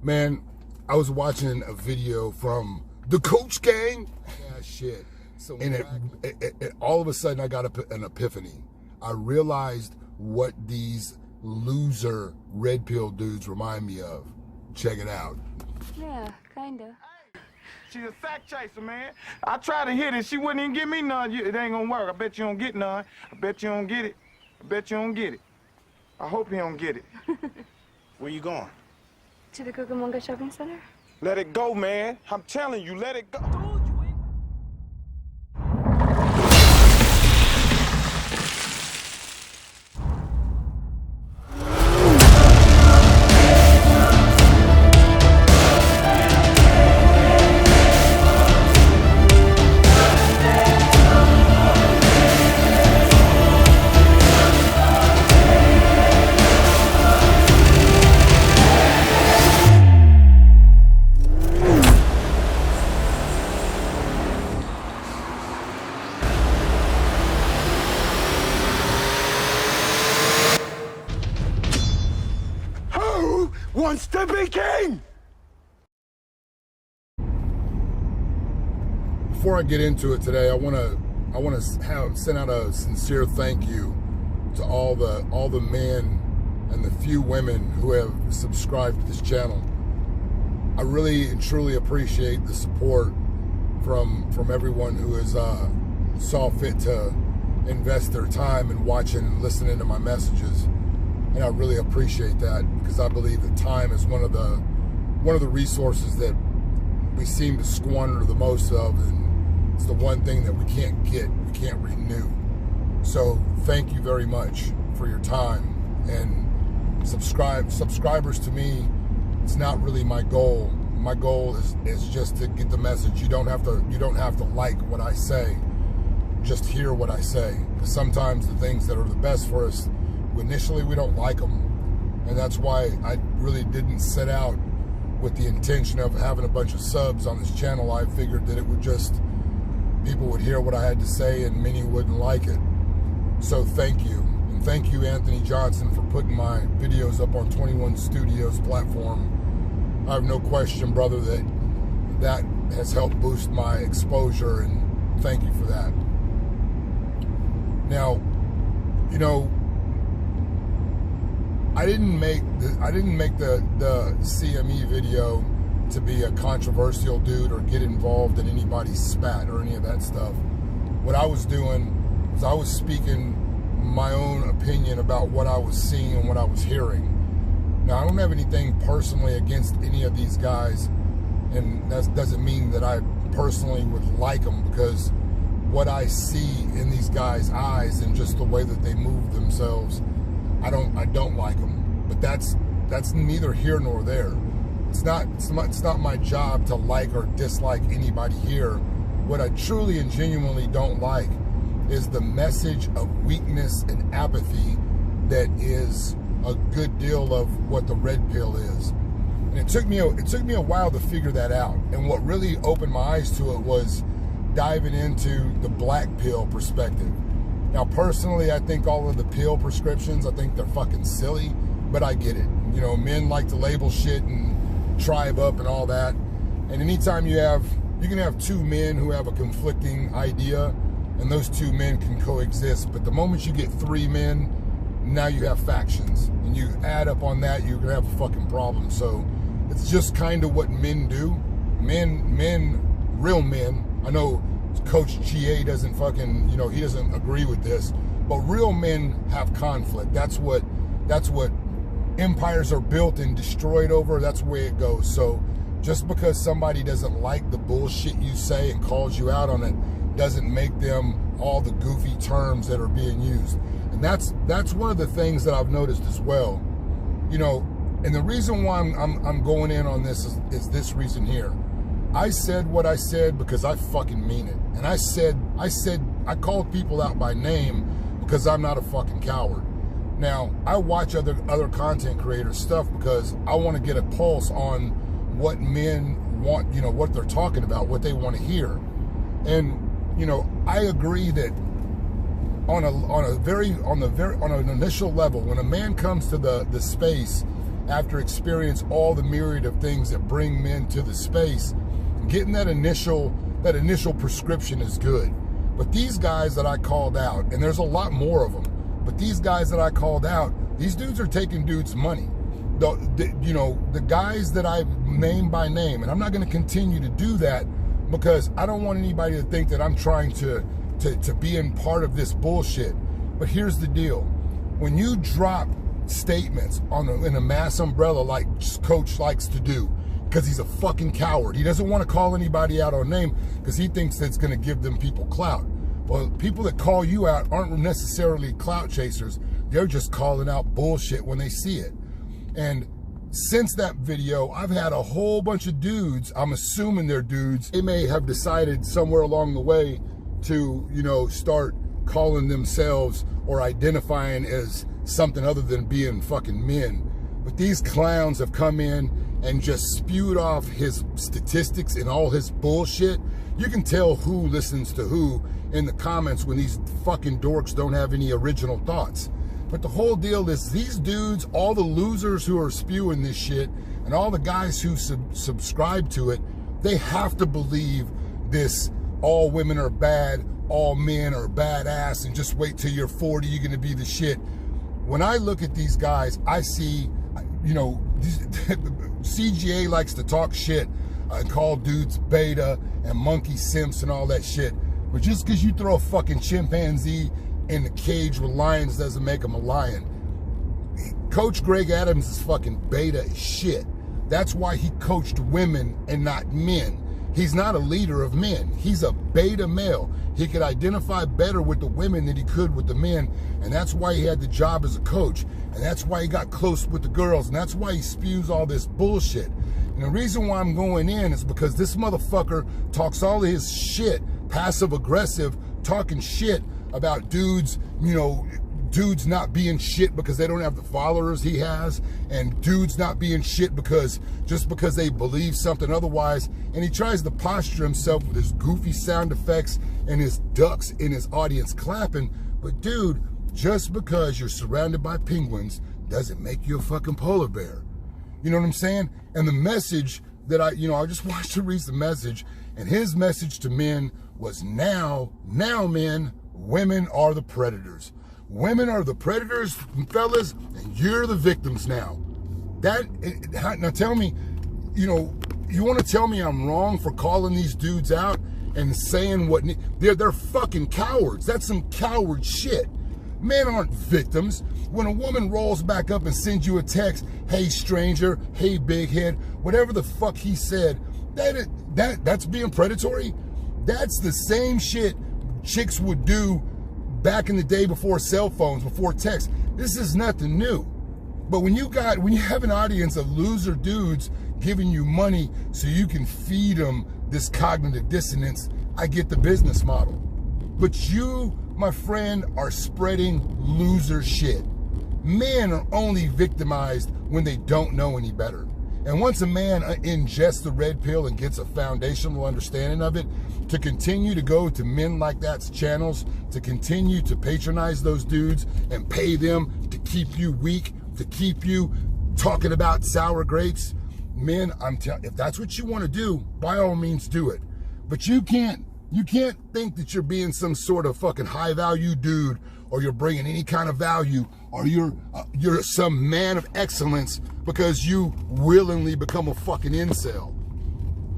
Man, I was watching a video from the Coach Gang. Yeah, shit. And all of a sudden I got an epiphany. I realized what these loser red pill dudes remind me of. Check it out. Yeah, kinda. She's a sack chaser, man. I tried to hit it. She wouldn't even give me none. It ain't gonna work. I bet you don't get none. I bet you don't get it. I bet you don't get it. I hope you don't get it. Where you going? To the Cucamonga Shopping Center? Let it go, man. I'm telling you, let it go. Wants to be king! Before I get into it today, I want to send out a sincere thank you to all the men and the few women who have subscribed to this channel. I really and truly appreciate the support from everyone who has saw fit to invest their time in watching and listening to my messages. And I really appreciate that, because I believe that time is one of the resources that we seem to squander the most of, and it's the one thing that we can't get, we can't renew. So thank you very much for your time. And subscribers to me, it's not really my goal. My goal is just to get the message. You don't have to like what I say. Just hear what I say. Because sometimes the things that are the best for us, initially we don't like them, and that's why I really didn't set out with the intention of having a bunch of subs on this channel. I figured that it would just, people would hear what I had to say and many wouldn't like it. So thank you, and thank you Anthony Johnson for putting my videos up on 21 Studios platform. I have no question, brother, that has helped boost my exposure, and thank you for that. Now, you know, I didn't make the CME video to be a controversial dude or get involved in anybody's spat or any of that stuff. What I was doing was I was speaking my own opinion about what I was seeing and what I was hearing. Now, I don't have anything personally against any of these guys, and that doesn't mean that I personally would like them, because what I see in these guys' eyes and just the way that they move themselves, I don't like them. But that's neither here nor there. It's not my job to like or dislike anybody here. What I truly and genuinely don't like is the message of weakness and apathy that is a good deal of what the red pill is. And it took me a while to figure that out. And what really opened my eyes to it was diving into the black pill perspective. Now, personally, I think all of the pill prescriptions, I think they're fucking silly, but I get it. You know, men like to label shit and tribe up and all that. And anytime you can have two men who have a conflicting idea, and those two men can coexist. But the moment you get three men, now you have factions. And you add up on that, you're gonna have a fucking problem. So it's just kind of what men do. Men, real men, I know Coach GA doesn't fucking, you know, he doesn't agree with this, but real men have conflict. That's what empires are built and destroyed over. That's the way it goes. So just because somebody doesn't like the bullshit you say and calls you out on it doesn't make them all the goofy terms that are being used. And that's one of the things that I've noticed as well. You know, and the reason why I'm going in on this is this reason here. I said what I said because I fucking mean it. And I called people out by name because I'm not a fucking coward. Now, I watch other content creators' stuff because I want to get a pulse on what men want, you know, what they're talking about, what they want to hear. And, you know, I agree that on an initial level, when a man comes to the space after experience all the myriad of things that bring men to the space, getting that initial prescription is good. But these guys that I called out, and there's a lot more of them, but these guys that I called out, these dudes are taking dudes' money. The guys that I name by name, and I'm not going to continue to do that because I don't want anybody to think that I'm trying to be in part of this bullshit. But here's the deal. When you drop statements in a mass umbrella like Coach likes to do, because he's a fucking coward. He doesn't want to call anybody out on name because he thinks that's going to give them people clout. Well, people that call you out aren't necessarily clout chasers. They're just calling out bullshit when they see it. And since that video, I've had a whole bunch of dudes, I'm assuming they're dudes, they may have decided somewhere along the way to, start calling themselves or identifying as something other than being fucking men. But these clowns have come in and just spewed off his statistics and all his bullshit. You can tell who listens to who in the comments when these fucking dorks don't have any original thoughts. But the whole deal is these dudes, all the losers who are spewing this shit and all the guys who subscribe to it, they have to believe this all women are bad, all men are badass, and just wait till you're 40, you're gonna be the shit. When I look at these guys, I see, CGA likes to talk shit and call dudes beta and monkey simps and all that shit. But just because you throw a fucking chimpanzee in the cage with lions doesn't make him a lion. Coach Greg Adams is fucking beta as shit. That's why he coached women and not men. He's not a leader of men. He's a beta male. He could identify better with the women than he could with the men, and that's why he had the job as a coach, and that's why he got close with the girls, and that's why he spews all this bullshit. And the reason why I'm going in is because this motherfucker talks all of his shit, passive-aggressive, talking shit about dudes, dudes not being shit because they don't have the followers he has, and dudes not being shit just because they believe something otherwise. And he tries to posture himself with his goofy sound effects and his ducks in his audience clapping. But dude, just because you're surrounded by penguins doesn't make you a fucking polar bear. You know what I'm saying? And the message that I just watched him read the message, and his message to men was now men, women are the predators. Women are the predators, fellas, and you're the victims now. Now tell me, you want to tell me I'm wrong for calling these dudes out and saying what they're fucking cowards. That's some coward shit. Men aren't victims. When a woman rolls back up and sends you a text, hey stranger, hey big head, whatever the fuck he said, that's being predatory. That's the same shit chicks would do back in the day before cell phones, before text. This is nothing new. But when you have an audience of loser dudes giving you money so you can feed them this cognitive dissonance, I get the business model. But you, my friend, are spreading loser shit. Men are only victimized when they don't know any better. And once a man ingests the red pill and gets a foundational understanding of it, to continue to go to men like that's channels, to continue to patronize those dudes and pay them to keep you weak, to keep you talking about sour grapes, men, if that's what you want to do, by all means do it. But you can't think that you're being some sort of fucking high value dude, or you're bringing any kind of value, or you're some man of excellence because you willingly become a fucking incel.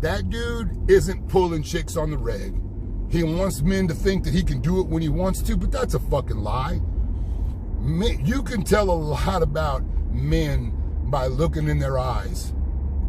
That dude isn't pulling chicks on the reg. He wants men to think that he can do it when he wants to, but that's a fucking lie. You can tell a lot about men by looking in their eyes.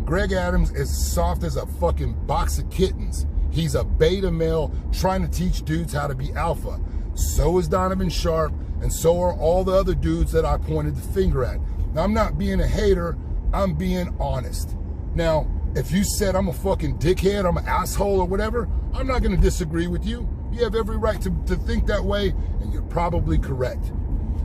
Greg Adams is soft as a fucking box of kittens. He's a beta male trying to teach dudes how to be alpha. So is Donovan Sharp, and so are all the other dudes that I pointed the finger at. Now, I'm not being a hater, I'm being honest. Now, if you said I'm a fucking dickhead, I'm an asshole or whatever, I'm not gonna disagree with you. You have every right to think that way, and you're probably correct.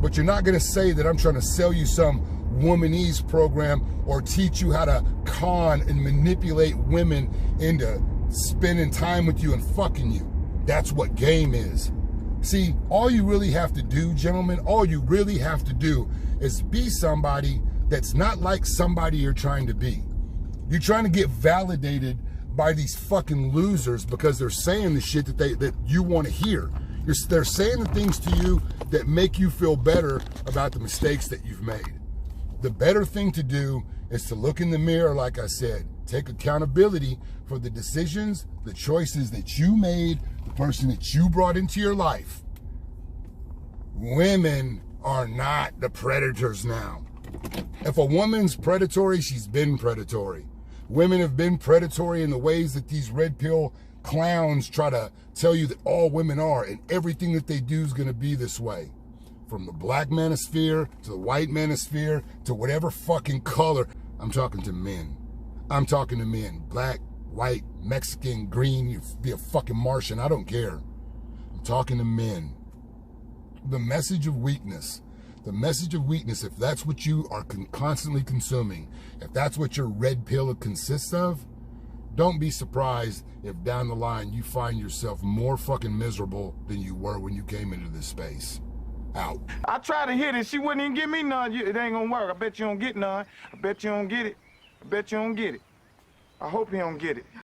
But you're not gonna say that I'm trying to sell you some womanese program or teach you how to con and manipulate women into spending time with you and fucking you. That's what game is. See, all you really have to do, gentlemen, all you really have to do is be somebody that's not like somebody you're trying to be. You're trying to get validated by these fucking losers because they're saying the shit that you want to hear. They're saying the things to you that make you feel better about the mistakes that you've made. The better thing to do is to look in the mirror, like I said, take accountability for the decisions, the choices that you made, the person that you brought into your life. Women are not the predators now. If a woman's predatory, she's been predatory. Women have been predatory in the ways that these red pill clowns try to tell you that all women are, and everything that they do is going to be this way. From the black manosphere to the white manosphere to whatever fucking color. I'm talking to men. I'm talking to men. Black, white, Mexican, green, you be a fucking Martian. I don't care. I'm talking to men. The message of weakness. The message of weakness, if that's what you are constantly consuming, if that's what your red pill consists of, don't be surprised if down the line you find yourself more fucking miserable than you were when you came into this space. Out. I tried to hit it. She wouldn't even give me none. It ain't gonna work. I bet you don't get none. I bet you don't get it. I bet you don't get it. I hope you don't get it.